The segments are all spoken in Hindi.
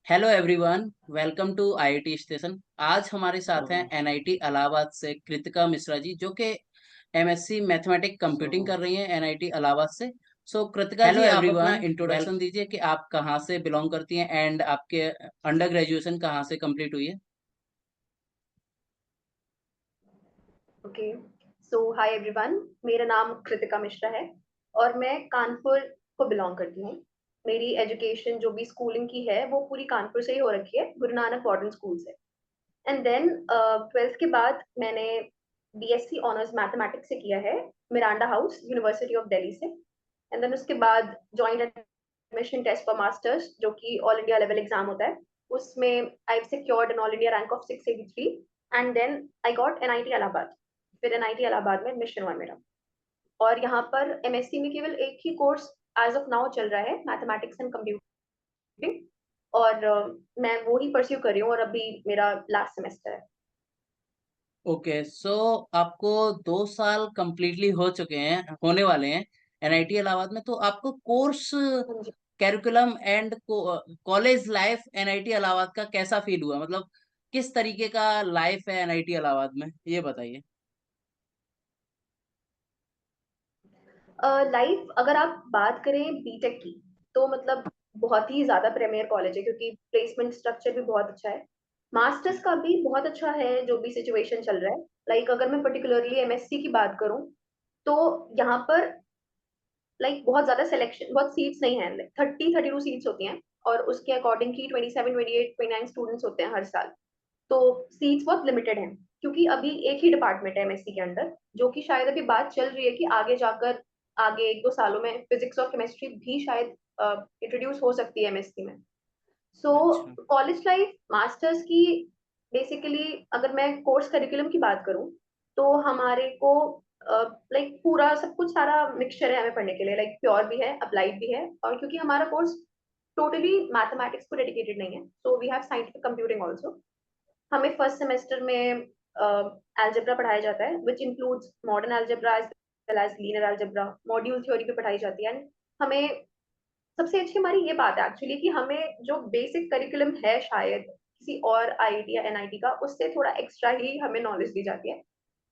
Hello everyone, welcome to IIT station. आज हमारे साथ हैं एनआईटी इलाहाबाद से कृतिका मिश्रा जी, जो कि एमएससी मैथमेटिक कंप्यूटिंग कर रही हैं एनआईटी इलाहाबाद से। सो कृतिका हेलो जी, आप अपना एवरीवन वेल इंट्रोडक्शन दीजिए कि आप कहाँ से बिलोंग करती हैं एंड आपके अंडर ग्रेजुएशन कहाँ से कंप्लीट हुई है। ओके। सो हाय एवरीवन, मेरा नाम कृतिका मिश्रा है और मैं कानपुर को बिलोंग करती हूँ। मेरी एजुकेशन जो भी स्कूलिंग की है वो पूरी कानपुर से ही हो रखी है, गुरु नानक मॉडर्न स्कूल से। एंड देन 12th के बाद मैंने बीएससी ऑनर्स मैथमेटिक्स से किया है, मिरांडा हाउस यूनिवर्सिटी ऑफ दिल्ली से। एंड देन उसके बाद joint admission test for masters, जो कि ऑल इंडिया लेवल एग्जाम होता है, उसमें I secured an all India rank of 683। And then I got NIT Allahabad. फिर एनआईटी इलाहाबाद में एडमिशन हुआ मेरा। और यहाँ पर एमएससी में केवल एक ही कोर्स एज ऑफ नाउ चल रहा है, मैथमेटिक्स एंड कंप्यूटिंग। और मैं वो ही परस्यू कर रही हूँ और अभी मेरा लास्ट सेमेस्टर है। ओके, सो आपको 2 साल कंप्लीटली हो चुके हैं, होने वाले हैं एनआईटी इलाहाबाद में। तो आपको कोर्स हाँ जी। Curriculum and college life NIT Allahabad का कैसा फील हुआ? मतलब किस तरीके का लाइफ है एनआईटी इलाहाबाद में, ये बताइए। लाइफ अगर आप बात करें बीटेक की, तो मतलब बहुत ही ज्यादा प्रीमियर कॉलेज है, क्योंकि प्लेसमेंट स्ट्रक्चर भी बहुत अच्छा है। मास्टर्स का भी बहुत अच्छा है, जो भी सिचुएशन चल रहा है। लाइक अगर मैं पर्टिकुलरली एमएससी की बात करूं, तो यहाँ पर बहुत ज्यादा सिलेक्शन, बहुत सीट्स नहीं है। 32 सीट्स होती हैं और उसके अकॉर्डिंग की 27, 28, 29 स्टूडेंट्स होते हैं हर साल। तो सीट्स बहुत लिमिटेड हैं, क्योंकि अभी एक ही डिपार्टमेंट है एमएससी के अंदर, जो कि शायद अभी बात चल रही है कि आगे जाकर आगे 1-2 सालों में फिजिक्स और केमिस्ट्री भी शायद इंट्रोड्यूस हो सकती है एमएससी में। सो अच्छा। कॉलेज लाइफ मास्टर्स की, बेसिकली अगर मैं कोर्स करिकुलम की बात करूं, तो हमारे को पूरा सब कुछ सारा मिक्सचर है हमें पढ़ने के लिए। प्योर भी है, अप्लाइड भी है। और क्योंकि हमारा कोर्स टोटली मैथमेटिक्स को डेडिकेटेड नहीं है, so we have scientific computing also. हमें फर्स्ट सेमेस्टर में अलजेब्रा पढ़ाया जाता है, which includes modern algebra as well as linear algebra. Module theory भी पढ़ाई जाती है। एंड हमें सबसे अच्छी हमारी ये बात है एक्चुअली कि हमें जो बेसिक करिकुलम है शायद किसी और आईआईटी या एनआईटी का, उससे थोड़ा एक्स्ट्रा ही हमें नॉलेज दी जाती है।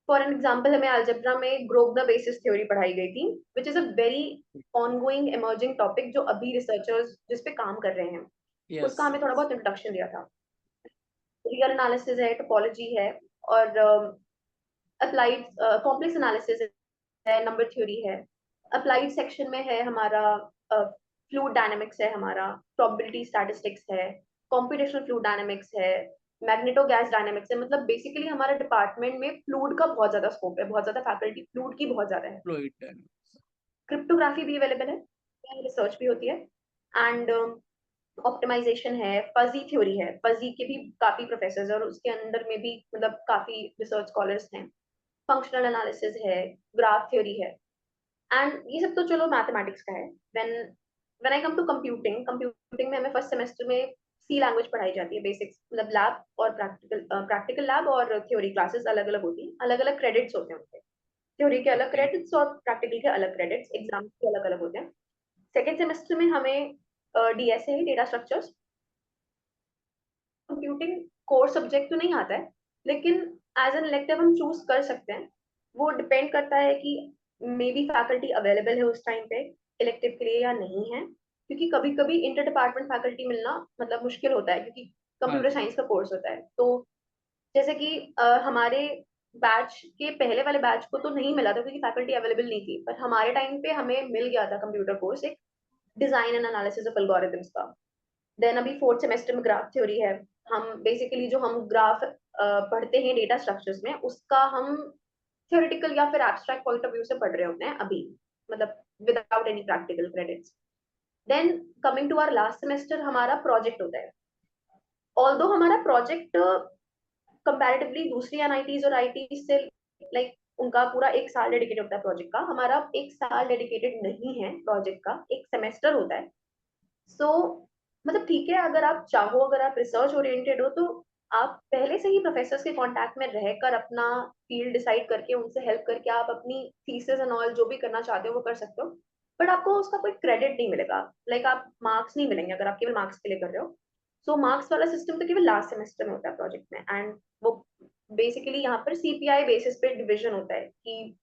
फॉर एन एग्जाम्पल, हमें अलजेब्रा में ग्रोगनर बेसिस थ्योरी पढ़ाई गई थी, which is a very ongoing emerging topic, जो अभी रिसर्चर्स जिस पे काम कर रहे हैं, यस। उसका हमें थोड़ा बहुत इंट्रोडक्शन दिया था। रियल एनालिसिस है, टोपोलॉजी है, और अप्लाइड कॉम्प्लेक्स एनालिसिस है, नंबर थ्योरी है। अप्लाइड सेक्शन में है हमारा फ्लूइड डायनेमिक्स है, हमारा प्रोबेबिलिटी स्टैटिस्टिक्स है, कॉम्पिटिशनल फ्लूइड डायनेमिक्स है, मैग्नेटो गैस डायनेमिक्स है। मतलब बेसिकली हमारे डिपार्टमेंट में फ्लूइड का बहुत ज्यादा स्कोप है, बहुत ज्यादा फैकल्टी फ्लूइड की बहुत ज्यादा है। फ्लूइड। क्रिप्टोग्राफी भी अवेलेबल है, रिसर्च भी होती है। एंड ऑप्टिमाइजेशन है, फजी थ्योरी है, फजी के भी काफी प्रोफेसर और उसके अंदर में भी मतलब काफी रिसर्च स्कॉलर्स हैं। फंक्शनल एनालिसिस है, ग्राफ थ्योरी है। एंड ये सब तो चलो मैथमेटिक्स का है। When when I come to computing, computing में हमें फर्स्ट सेमेस्टर में सी लैंग्वेज पढ़ाई जाती है, बेसिक्स मतलब लैब और प्रैक्टिकल लैब और थ्योरी क्लासेस अलग अलग होती हैं, अलग अलग क्रेडिट्स होते हैं उनके। थ्योरी के अलग ओके। क्रेडिट्स और प्रैक्टिकल के अलग क्रेडिट्स, एग्जाम के अलग अलग होते हैं। सेकेंड सेमेस्टर में हमें डीएसए है, data structures. Computing core subject तो नहीं आता है, लेकिन एज एन इलेक्टिव हम चूज कर सकते हैं। वो डिपेंड करता है कि मे बी फैकल्टी अवेलेबल है उस टाइम पे इलेक्टिव के लिए या नहीं है, क्योंकि कभी कभी इंटर डिपार्टमेंट फैकल्टी मिलना मतलब मुश्किल होता है, क्योंकि हाँ कंप्यूटर जी। साइंस का कोर्स होता है। तो जैसे कि हमारे बैच के पहले वाले बैच को तो नहीं मिला था, क्योंकि फैकल्टी अवेलेबल नहीं थी, पर हमारे टाइम पे हमें मिल गया था कंप्यूटर कोर्स, एक design and analysis of algorithms का। देन अभी फोर्थ सेमेस्टर में ग्राफ थ्योरी है। हम बेसिकली जो हम ग्राफ पढ़ते हैं डेटा स्ट्रक्चर्स में, उसका हम थ्योरेटिकल या फिर एब्स्ट्रैक्ट पॉइंट ऑफ व्यू से पढ़ रहे होते हैं अभी, मतलब without any practical credits. Then coming to our last semester, हमारा प्रोजेक्ट होता है। ऑल्दो हमारा प्रोजेक्ट कंपैरेटिवली दूसरी एनआईटीज और आईटी से उनका पूरा एक साल डेडिकेटेड होता है प्रोजेक्ट का, हमारा एक साल डेडिकेटेड नहीं है प्रोजेक्ट का, एक सेमेस्टर होता है। सो मतलब ठीक है, अगर आप चाहो, अगर आप रिसर्च ओरिएंटेड हो, तो आप पहले से ही प्रोफेसर्स के कांटेक्ट में रहकर अपना फील्ड डिसाइड करके उनसे हेल्प करके आप अपनी थीसिस एंड ऑल जो भी करना चाहते हो वो कर सकते हो। बट आपको उसका कोई क्रेडिट नहीं मिलेगा, आप मार्क्स नहीं मिलेंगे अगर आप केवल मार्क्स के लिए कर रहे हो। सो मार्क्स वाला सिस्टम तो केवल लास्ट सेमेस्टर में होता है प्रोजेक्ट में, एंड वो बेसिकली यहाँ पर सीपीआई बेसिस पे डिवीजन होता है कि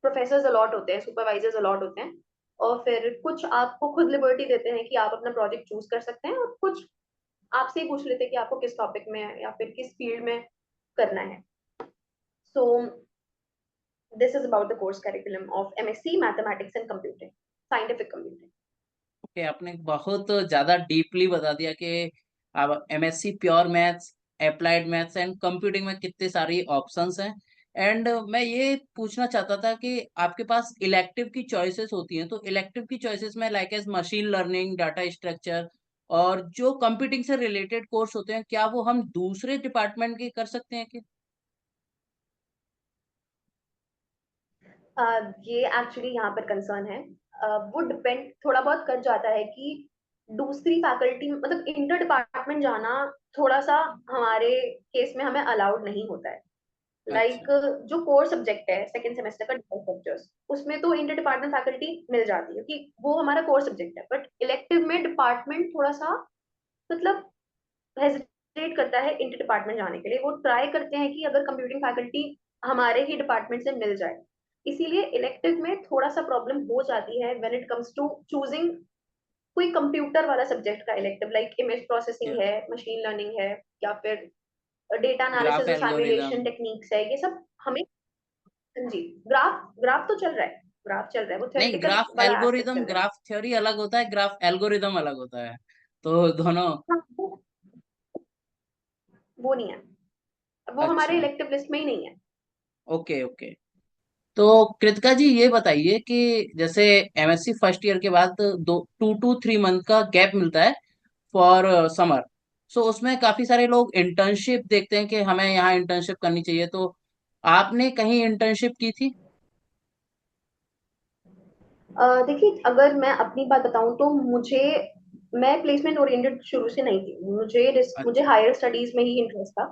प्रोफेसर्स अलॉट होते हैं, सुपरवाइजर्स अलॉट होते हैं, और फिर कुछ आपको खुद लिबर्टी देते हैं कि आप अपना प्रोजेक्ट चूज कर सकते हैं, और कुछ आपसे ही पूछ लेते हैं कि आपको किस टॉपिक में या फिर किस फील्ड में करना है. So this is about the course curriculum of MSc mathematics and computing, scientific computing. कि आपने बहुत ज्यादा डीपली बता दिया कि अब MSc pure maths, applied maths and computing में कितने सारी ऑप्शंस हैं. एंड मैं ये पूछना चाहता था कि आपके पास इलेक्टिव की चॉइसेस होती हैं, तो इलेक्टिव की चॉइसेस में like as machine learning, data structure और जो कंप्यूटिंग से रिलेटेड कोर्स होते हैं, क्या वो हम दूसरे डिपार्टमेंट के कर सकते हैं कि? ये एक्चुअली यहाँ पर कंसर्न है. वो डिपेंड थोड़ा बहुत कर जाता है कि दूसरी फैकल्टी, मतलब इंटर डिपार्टमेंट जाना थोड़ा सा हमारे केस में हमें अलाउड नहीं होता है. अच्छा. जो कोर सब्जेक्ट है सेकंड सेमेस्टर का स्ट्रक्चर्स, उसमें तो इंटर डिपार्टमेंट फैकल्टी मिल जाती है क्योंकि वो हमारा कोर सब्जेक्ट है. बट इलेक्टिव में डिपार्टमेंट थोड़ा सा, मतलब हेजिटेट करता है इंटर डिपार्टमेंट जाने के लिए. वो ट्राई करते हैं कि अगर कंप्यूटिंग फैकल्टी हमारे ही डिपार्टमेंट से मिल जाए. इसीलिए इलेक्टिव में थोड़ा सा प्रॉब्लम हो जाती है when it comes to choosing कोई कंप्यूटर वाला सब्जेक्ट का इलेक्टिव, लाइक इमेज प्रोसेसिंग है, मशीन लर्निंग है, या फिर डेटा ग्राफ एनालिसिस और एल्गोरिदम. सिमुलेशन टेक्निक्स है, ये सब हमें. हाँ जी. ग्राफ ग्राफ तो चल रहा है, ग्राफ चल रहा है, वो नहीं, थ्योरेटिकल ग्राफ वाला एस्पेक्ट एल्गोरिदम, चल रहा है. ग्राफ थ्योरी अलग होता है, ग्राफ एल्गोरिदम अलग होता है, तो दोनों. हाँ, वो नहीं है, वो हमारे अच्छा. इलेक्टिव लिस्ट में ही नहीं है. Okay okay. तो कृतिका जी ये बताइए कि जैसे एमएससी फर्स्ट ईयर के बाद 2 to 3 मंथ का गैप मिलता है फॉर समर. सो उसमें काफी सारे लोग इंटर्नशिप देखते हैं कि हमें यहाँ इंटर्नशिप करनी चाहिए, तो आपने कहीं इंटर्नशिप की थी? देखिए, अगर मैं अपनी बात बताऊं तो मैं प्लेसमेंट ओरिएंटेड शुरू से नहीं थी. मुझे अच्छा. हायर स्टडीज में ही इंटरेस्ट था.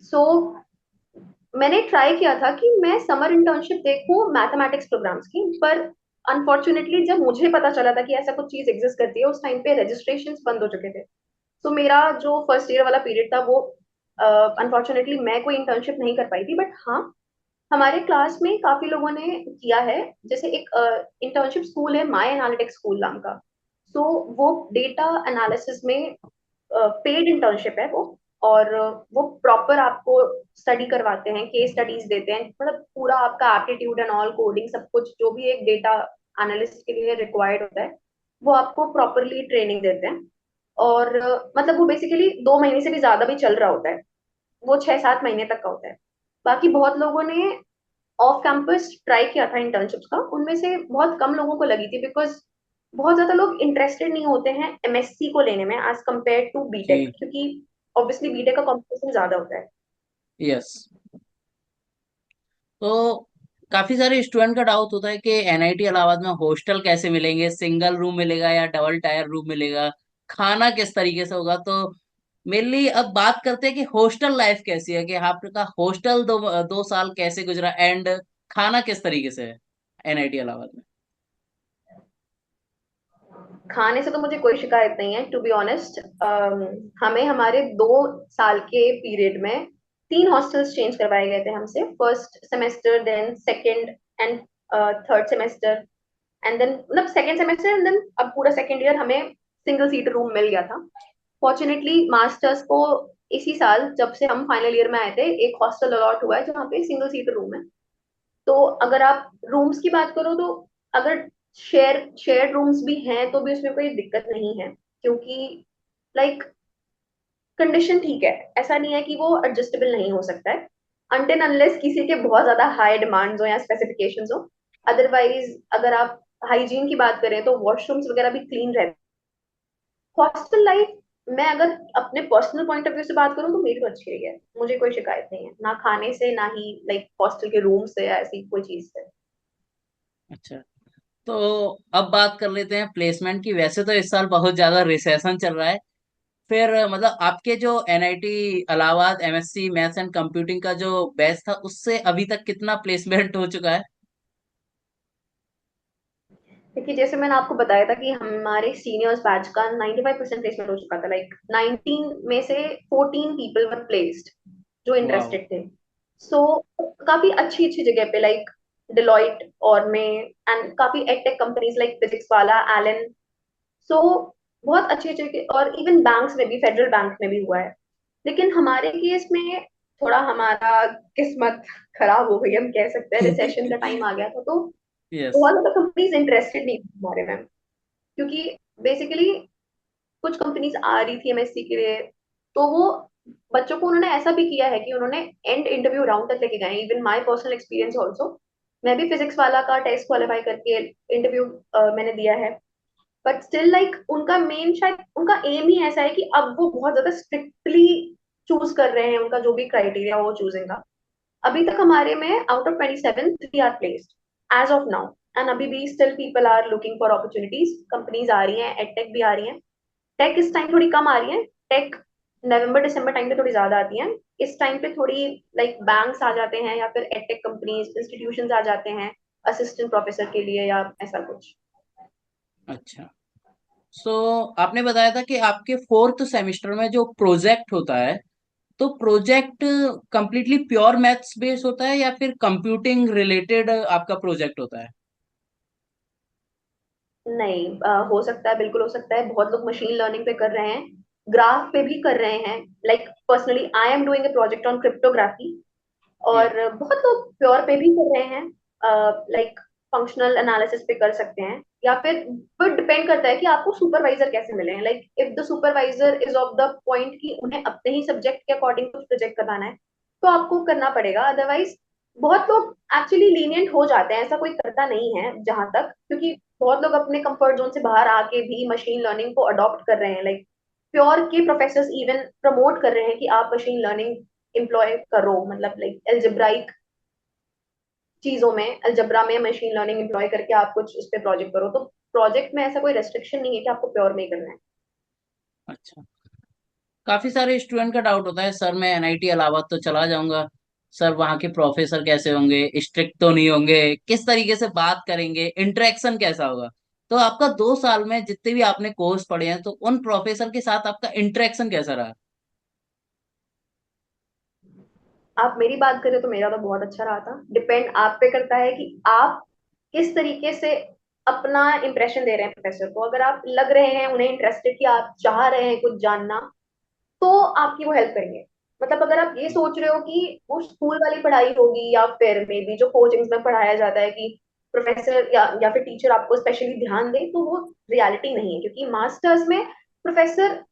सो मैंने ट्राई किया था कि मैं समर इंटर्नशिप देखूं मैथमेटिक्स प्रोग्राम्स की, पर अनफॉर्चुनेटली जब मुझे पता चला था कि ऐसा कुछ चीज एग्जिस्ट करती है, उस टाइम पे रजिस्ट्रेशन बंद हो चुके थे. तो मेरा जो फर्स्ट ईयर वाला पीरियड था वो अनफॉर्चुनेटली मैं कोई इंटर्नशिप नहीं कर पाई थी. बट हाँ, हमारे क्लास में काफी लोगों ने किया है. जैसे एक इंटर्नशिप स्कूल है, माई एनालिटिक्स स्कूल नाम का. सो वो डेटा एनालिसिस में पेड इंटर्नशिप है वो. और वो प्रॉपर आपको स्टडी करवाते हैं, केस स्टडीज देते हैं, मतलब पूरा आपका एप्टीट्यूड एंड ऑल, कोडिंग, सब कुछ जो भी एक डेटा एनालिस्ट के लिए रिक्वायर्ड होता है, वो आपको प्रॉपरली ट्रेनिंग देते हैं. और मतलब वो बेसिकली 2 महीने से भी ज्यादा भी चल रहा होता है. वो 6-7 महीने तक का होता है. बाकी बहुत लोगों ने ऑफ कैंपस ट्राई किया था इंटर्नशिप्स का, उनमें से बहुत कम लोगों को लगी थी, बिकॉज बहुत ज्यादा लोग इंटरेस्टेड नहीं होते हैं एमएससी को लेने में एज कम्पेयर टू बीटेक, जी. क्योंकि ऑब्वियसली बीटेक का कंपटीशन ज्यादा होता है. यस. तो काफी सारे स्टूडेंट का डाउट होता है कि एनआईटी इलाहाबाद में हॉस्टल कैसे मिलेंगे, सिंगल रूम मिलेगा या डबल टायर रूम मिलेगा, खाना किस तरीके से होगा. तो मेनली अब बात करते हैं कि हॉस्टल लाइफ कैसी है, कि आपका हॉस्टल 2 साल कैसे गुजरा एंड खाना किस तरीके से है एनआईटी इलाहाबाद में. खाने से तो मुझे कोई शिकायत नहीं है, टू बी ऑनेस्ट. हमें हमारे 2 साल के पीरियड में 3 हॉस्टल्स चेंज करवाए गए थे हमसे, first semester, then second and third semester, and then मतलब सेकेंड सेमेस्टर, एंड देन अब पूरा सेकेंड ईयर हमें सिंगल सीट रूम मिल गया था. फॉर्चुनेटली मास्टर्स को इसी साल जब से हम फाइनल ईयर में आए थे, एक हॉस्टल अलॉट हुआ है जहाँ पे सिंगल सीट रूम है. तो अगर आप रूम्स की बात करो तो अगर शेयर्ड रूम्स भी हैं तो भी उसमें कोई दिक्कत नहीं है, क्योंकि लाइक कंडीशन ठीक है. ऐसा नहीं है कि वो एडजस्टेबल नहीं हो सकता है, अनटिल अनलेस किसी के बहुत ज्यादा हाई डिमांड्स हो या स्पेसिफिकेशंस हो. अदरवाइज अगर आप हाइजीन की बात करें तो वॉशरूम्स वगैरह भी क्लीन रहते हैं. हॉस्टल लाइफ, मैं अगर अपने पर्सनल पॉइंट ऑफ व्यू से बात करूँ तो मेरी तो अच्छी रही है. मुझे कोई शिकायत नहीं है, ना खाने से, ना ही लाइक हॉस्टल के रूम से या ऐसी कोई चीज से. अच्छा. तो अब बात कर लेते हैं प्लेसमेंट की. वैसे तो इस साल बहुत ज्यादा रिसेशन चल रहा है, फिर मतलब आपके जो NIT Allahabad MSc maths and computing का जो बैच था, उससे अभी तक कितना प्लेसमेंट हो चुका है? क्योंकि जैसे मैंने आपको बताया था कि हमारे सीनियर्स बैच का 95% प्लेसमेंट हो चुका था, लाइक 19 में से 14 पीपल वर प्लेस्ड जो वाह। इंटरेस्टेड थे। सो काफी अच्छी अच्छी जगह पे, लाइक डिलॉइट और में, एंड काफी एडटेक कंपनीज लाइक फिजिक्स वाला, एलन। सो बहुत अच्छे अच्छे, और इवन बैंक्स में भी, फेडरल बैंक में भी हुआ है। लेकिन हमारे केस में थोड़ा हमारा किस्मत खराब हो गई, हम कह सकते हैं, रिसेशन का टाइम आ गया था, तो यस। बहुत ज्यादा कंपनीज इंटरेस्टेड नहीं थी हमारे में। क्योंकि बेसिकली कुछ कंपनीज आ रही थी एमएससी के लिए, तो वो बच्चों को उन्होंने ऐसा भी किया है कि उन्होंने एंड इंटरव्यू राउंड तक लेके गए। Even my personal experience also, मैं भी फिजिक्स वाला का टेस्ट क्वालिफाई करके इंटरव्यू मैंने दिया है। बट स्टिल लाइक उनका मेन, शायद उनका एम ही ऐसा है कि अब वो बहुत ज्यादा स्ट्रिक्टली चूज कर रहे हैं, उनका जो भी क्राइटेरिया हो चूजिंग का। अभी तक हमारे में out of 27 3 are placed as of now. And अभी भी still people are looking for opportunities, companies आ रही हैं, एडटेक भी आ रही हैं। टेक इस टाइम थोड़ी कम आ रही है। टेक नवंबर दिसंबर टाइम पे थोड़ी ज्यादा आती हैं। इस टाइम पे थोड़ी लाइक बैंक्स आ जाते हैं, या फिर एडटेक कंपनीज इंस्टीट्यूशंस आ जाते हैं असिस्टेंट प्रोफेसर के लिए, या ऐसा कुछ। अच्छा। सो आपने बताया था कि आपके फोर्थ सेमेस्टर में जो प्रोजेक्ट होता है, तो project completely pure maths based होता है या फिर कंप्यूटिंग रिलेटेड आपका प्रोजेक्ट होता है? नहीं, हो सकता है, बिल्कुल हो सकता है। बहुत लोग मशीन लर्निंग पे कर रहे हैं, ग्राफ पे भी कर रहे हैं। Like personally I am doing a project on cryptography. या। और बहुत लोग प्योर पे भी कर रहे हैं, लाइक फंक्शनल एनालिसिस पे कर सकते हैं। या फिर डिपेंड करता है कि आपको सुपरवाइजर कैसे मिले हैं। Like if the supervisor is of the point कि उन्हें अपने ही सब्जेक्ट के अकॉर्डिंग कुछ प्रोजेक्ट करवाना है, तो आपको करना पड़ेगा। अदरवाइज बहुत लोग एक्चुअली लीनियंट हो जाते हैं, ऐसा कोई करता नहीं है जहां तक, क्योंकि बहुत लोग अपने कंफर्ट जोन से बाहर आके भी मशीन लर्निंग को अडॉप्ट कर रहे हैं। लाइक प्योर के प्रोफेसर इवन प्रमोट कर रहे हैं कि आप मशीन लर्निंग एम्प्लॉय करो, मतलब लाइक एल्जेब्राइक चीजों में, अलजबरा में मशीन लर्निंग एम्प्लॉय करके आप कुछ उस पर प्रोजेक्ट करो। तो प्रोजेक्ट में ऐसा कोई रेस्ट्रिक्शन नहीं है कि आपको प्योर में ही करना है। अच्छा। काफी सारे स्टूडेंट का डाउट होता है, सर मैं एनआईटी इलाहाबाद तो चला जाऊंगा, सर वहाँ के प्रोफेसर कैसे होंगे, स्ट्रिक्ट तो नहीं होंगे, किस तरीके से बात करेंगे, इंटरेक्शन कैसा होगा? तो आपका 2 साल में जितने भी आपने कोर्स पढ़े हैं, तो उन प्रोफेसर के साथ आपका इंटरेक्शन कैसा रहा? आप मेरी बात करें तो मेरा तो बहुत अच्छा रहा था। डिपेंड आप पे करता है कि आप किस तरीके से अपना इंप्रेशन दे रहे हैं प्रोफेसर को। अगर आप लग रहे हैं उन्हें इंटरेस्टेड, कि आप चाह रहे हैं कुछ जानना, तो आपकी वो हेल्प करेंगे। मतलब अगर आप ये सोच रहे हो कि वो स्कूल वाली पढ़ाई होगी, या फिर मे बी जो कोचिंग्स में पढ़ाया जाता है कि प्रोफेसर या फिर टीचर आपको स्पेशली ध्यान दे, तो वो रियलिटी नहीं है। क्योंकि मास्टर्स में प्रोफेसर,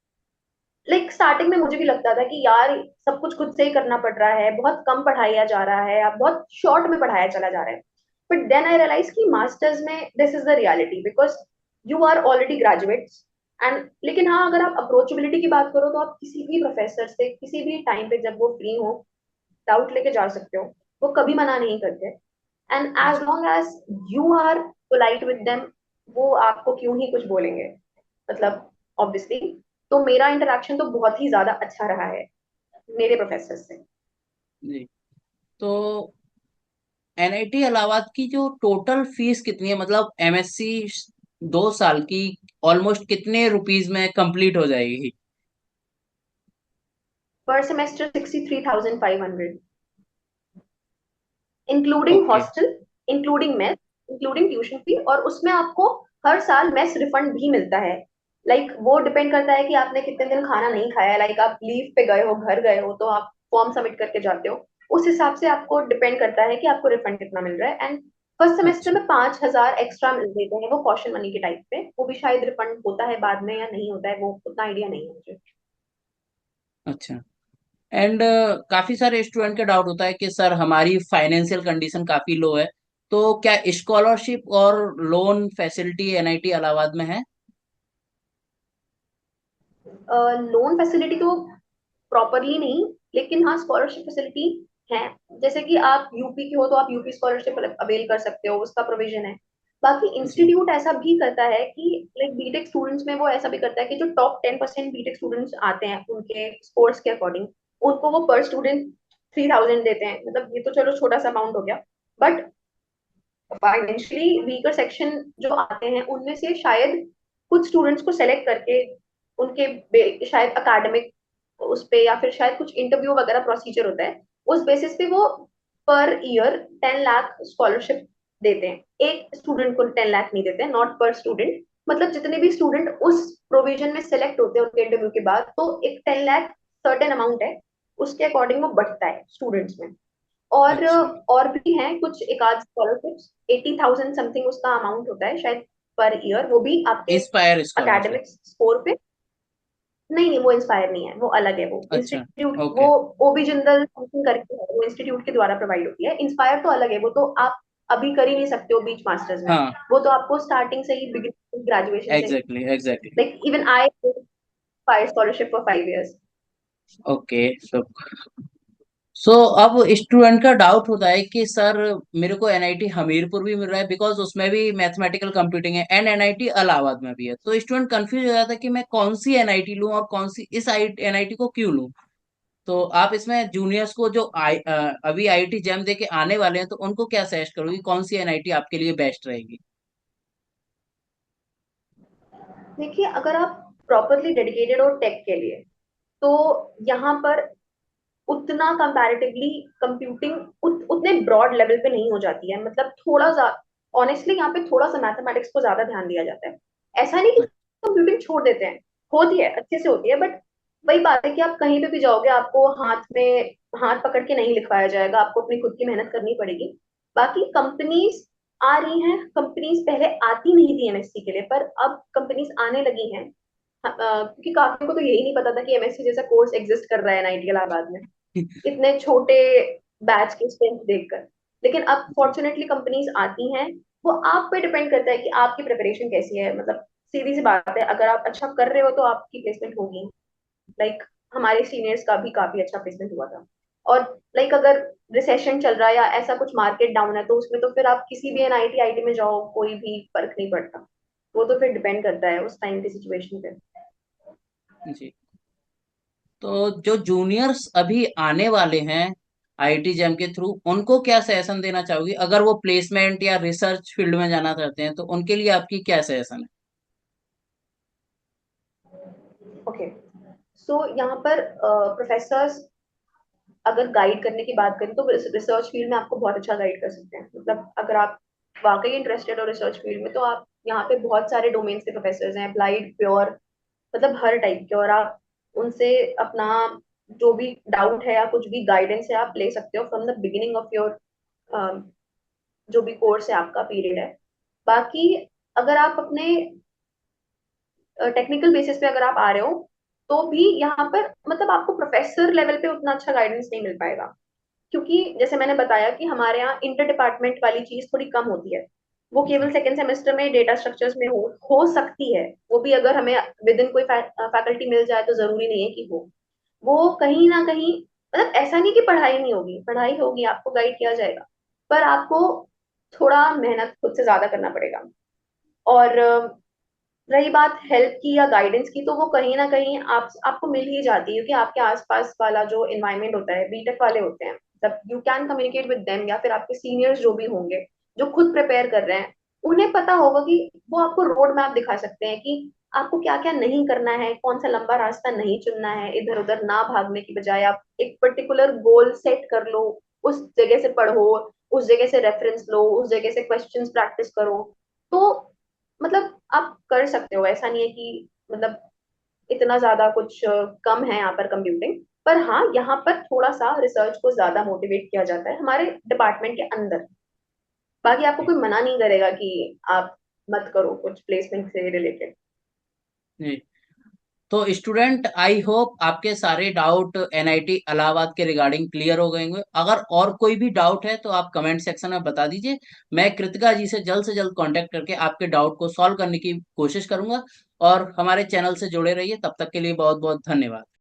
लाइक स्टार्टिंग में मुझे भी लगता था कि यार सब कुछ खुद से ही करना पड़ रहा है, बहुत कम पढ़ाया जा रहा है, अब बहुत शॉर्ट में पढ़ाया चला जा रहा है। बट देन आई रियलाइज कि मास्टर्स में this is the reality, because you are already graduates. And लेकिन हाँ, अगर आप अप्रोचेबिलिटी की बात करो, तो आप किसी भी प्रोफेसर से किसी भी टाइम पे जब वो फ्री हो, डाउट लेके जा सकते हो। वो कभी मना नहीं करते। And as long as you are polite with them, वो आपको क्यों ही कुछ बोलेंगे, मतलब ऑब्वियसली। तो मेरा इंटरेक्शन तो बहुत ही ज्यादा अच्छा रहा है मेरे प्रोफेसर से। जी। तो एनआईटी इलाहाबाद की जो टोटल फीस कितनी है, मतलब एमएससी 2 साल की ऑलमोस्ट कितने रुपीज में कंप्लीट हो जाएगी? पर semester 63,500, including okay. Hostel, including mess, including tuition fee. और उसमें आपको हर साल मेस रिफंड भी मिलता है। लाइक वो डिपेंड करता है कि आपने कितने दिन खाना नहीं खाया। लाइक आप लीव पे गए हो, घर गए हो, तो आप फॉर्म सबमिट करके जाते हो, उस हिसाब से आपको डिपेंड करता है कि आपको रिफंड कितना मिल रहा है। एंड फर्स्ट सेमेस्टर अच्छा। में 5,000 एक्स्ट्रा मिल देते हैं, वो कॉशन मनी के टाइप पे। वो भी शायद रिफंड होता है बाद में या नहीं होता है, वो उतना आइडिया नहीं है मुझे। अच्छा। एंड काफी सारे स्टूडेंट का डाउट होता है कि सर हमारी फाइनेंशियल कंडीशन काफी लो है, तो क्या स्कॉलरशिप और लोन फैसिलिटी एनआईटी इलाहाबाद में है? लोन फैसिलिटी तो प्रॉपरली नहीं, लेकिन हाँ स्कॉलरशिप फैसिलिटी है। जैसे कि आप यूपी के हो, तो आप यूपी स्कॉलरशिप अवेल कर सकते हो, उसका प्रोविजन है। बाकी जी। इंस्टीट्यूट ऐसा भी करता है कि लाइक बीटेक स्टूडेंट्स में वो ऐसा भी करता है कि जो टॉप 10% बीटेक स्टूडेंट्स आते हैं उनके स्कोर्स के अकॉर्डिंग, उनको वो पर स्टूडेंट 3,000 देते हैं। मतलब ये तो चलो छोटा सा अमाउंट हो गया, बट फाइनेंशियली वीकर सेक्शन जो आते हैं उनमें से शायद कुछ स्टूडेंट्स को सेलेक्ट करके उनके शायद अकेडमिक उस पे या फिर शायद कुछ इंटरव्यू वगैरह प्रोसीजर होता है, उस बेसिस पे वो पर ईयर 10 लाख स्कॉलरशिप देते हैं। एक स्टूडेंट को 10 लाख नहीं देते, नॉट पर स्टूडेंट। मतलब जितने भी स्टूडेंट उस प्रोविजन में सेलेक्ट होते हैं उनके इंटरव्यू के बाद, तो एक 10 लाख सर्टेन अमाउंट है, उसके अकॉर्डिंग वो बढ़ता है स्टूडेंट्स में। और अच्छा। और भी हैं कुछ एक आध स्कॉलरशिप्स, 80,000 समथिंग उसका अमाउंट होता है शायद पर ईयर, वो भी आपके इंस्पायर स्कॉलरशिप। अकेडमिक स्कोर पे। नहीं नहीं, वो इंस्पायर नहीं है, वो अलग है, वो अच्छा। इंस्टीट्यूट, वो ओके। ओबी जिंदल समथिंग करके है, वो इंस्टीट्यूट के द्वारा प्रोवाइड होती है। इंस्पायर तो अलग है, वो तो आप अभी कर ही नहीं सकते हो बीच मास्टर्स में। हाँ। वो तो आपको स्टार्टिंग से ही, बिगिनिंग ग्रेजुएशन से, exactly exactly. Like even I fire scholarship for 5 years. Okay. तो अब स्टूडेंट का डाउट होता है कि सर मेरे को एनआईटी हमीरपुर भी मिल रहा है, बिकॉज उसमें भी मैथमेटिकल कंप्यूटिंग है, एंड एनआईटी इलाहाबाद में भी है। तो स्टूडेंट कंफ्यूज हो जाता है कि मैं कौन सी एनआईटी लूं और कौन सी इस एनआईटी को क्यों लूं। तो आप इसमें जूनियर्स को जो अभी आईआईटी जैम दे के आने वाले हैं, तो उनको क्या सजेस्ट करोगे, कौन सी एनआईटी आपके लिए बेस्ट रहेगी? देखिए, अगर आप प्रॉपरली डेडिकेटेड हो टेक के लिए, तो यहाँ पर उतना कंपैरेटिवली कंप्यूटिंग उतने ब्रॉड लेवल पे नहीं हो जाती है। मतलब थोड़ा सा ऑनेस्टली यहाँ पे थोड़ा सा मैथमेटिक्स को ज्यादा ध्यान दिया जाता है। ऐसा नहीं कि कंप्यूटिंग छोड़ देते हैं, होती है, अच्छे से होती है, बट वही बात है कि आप कहीं पे भी जाओगे, आपको हाथ पकड़ के नहीं लिखवाया जाएगा, आपको अपनी खुद की मेहनत करनी पड़ेगी। बाकी कंपनीज आ रही हैं, कंपनीज पहले आती नहीं थी एमएससी के लिए, पर अब कंपनीज आने लगी हैं। क्योंकि काफी को तो यही नहीं पता था कि एमएससी जैसा कोर्स एग्जिस्ट कर रहा है एनआईटी इलाहाबाद में, इतने छोटे बैच के स्ट्रेंथ देखकर। लेकिन अब जी। फॉर्चुनेटली कंपनीज आती हैं। वो आप पे डिपेंड करता है कि आपकी प्रिपरेशन कैसी है। मतलब सीधी सी बात है, अगर आप अच्छा कर रहे हो तो आपकी प्लेसमेंट होगी। लाइक हमारे सीनियर्स का भी काफी अच्छा प्लेसमेंट हुआ था। और लाइक अगर रिसेशन चल रहा है या ऐसा कुछ मार्केट डाउन है, तो उसमें तो फिर आप किसी भी एनआईटी आईटी में जाओ, कोई भी फर्क नहीं पड़ता। वो तो फिर डिपेंड करता है उस टाइम की सिचुएशन पे। जी। तो जो जूनियर्स अभी आने वाले हैं आईआईटी जैम के थ्रू, उनको क्या सजेशन देना चाहोगी, अगर वो प्लेसमेंट या रिसर्च फील्ड में जाना चाहते हैं, तो उनके लिए आपकी क्या सजेशन ओके, सो यहाँ पर प्रोफेसर्स अगर गाइड करने की बात करें, तो रिसर्च फील्ड में आपको बहुत अच्छा गाइड कर सकते हैं। मतलब अगर आप वाकई इंटरेस्टेड हो रिसर्च फील्ड में, तो आप यहाँ पे बहुत सारे डोमेन्स के प्रोफेसर हैं, अप्लाइड, प्योर, मतलब हर टाइप के। और आप उनसे अपना जो भी डाउट है या कुछ भी गाइडेंस है, आप ले सकते हो from the beginning of your जो भी कोर्स है, आपका पीरियड है। बाकी अगर आप अपने टेक्निकल बेसिस पे अगर आप आ रहे हो, तो भी यहाँ पर मतलब आपको प्रोफेसर लेवल पे उतना अच्छा गाइडेंस नहीं मिल पाएगा। क्योंकि जैसे मैंने बताया कि हमारे यहाँ इंटर डिपार्टमेंट वाली चीज थोड़ी कम होती है। वो केवल है? सेकेंड सेमेस्टर में डेटा स्ट्रक्चर्स में हो सकती है। वो भी अगर हमें विद इन कोई फैकल्टी मिल जाए, तो जरूरी नहीं है कि वो कहीं ना कहीं, मतलब ऐसा नहीं कि पढ़ाई नहीं होगी, पढ़ाई होगी, आपको गाइड किया जाएगा, पर आपको थोड़ा मेहनत खुद से ज्यादा करना पड़ेगा। और रही बात हेल्प की या गाइडेंस की, तो वो कहीं ना कहीं आपको मिल ही जाती है, क्योंकि आपके आसपास वाला जो इन्वायरमेंट होता है, बीटेक वाले होते हैं, मतलब you can communicate with them, या फिर आपके सीनियर्स जो भी होंगे जो खुद प्रिपेयर कर रहे हैं, उन्हें पता होगा कि वो आपको रोड मैप दिखा सकते हैं कि आपको क्या क्या नहीं करना है, कौन सा लंबा रास्ता नहीं चुनना है, इधर उधर ना भागने की बजाय आप एक पर्टिकुलर गोल सेट कर लो, उस जगह से पढ़ो, उस जगह से रेफरेंस लो, उस जगह से क्वेश्चंस प्रैक्टिस करो। तो मतलब आप कर सकते हो, ऐसा नहीं है कि मतलब इतना ज्यादा कुछ कम है यहाँ पर कंप्यूटिंग। पर हाँ, यहाँ पर थोड़ा सा रिसर्च को ज्यादा मोटिवेट किया जाता है हमारे डिपार्टमेंट के अंदर। बाकी आपको कोई मना नहीं करेगा कि आप मत करो कुछ प्लेसमेंट से रिलेटेड। जी। तो स्टूडेंट, आई होप आपके सारे डाउट एनआईटी इलाहाबाद के रिगार्डिंग क्लियर हो गए होंगे। अगर और कोई भी डाउट है तो आप कमेंट सेक्शन में बता दीजिए। मैं कृतिका जी से जल्द कांटेक्ट करके आपके डाउट को सॉल्व करने की कोशिश करूंगा। और हमारे चैनल से जुड़े रहिए, तब तक के लिए बहुत बहुत धन्यवाद।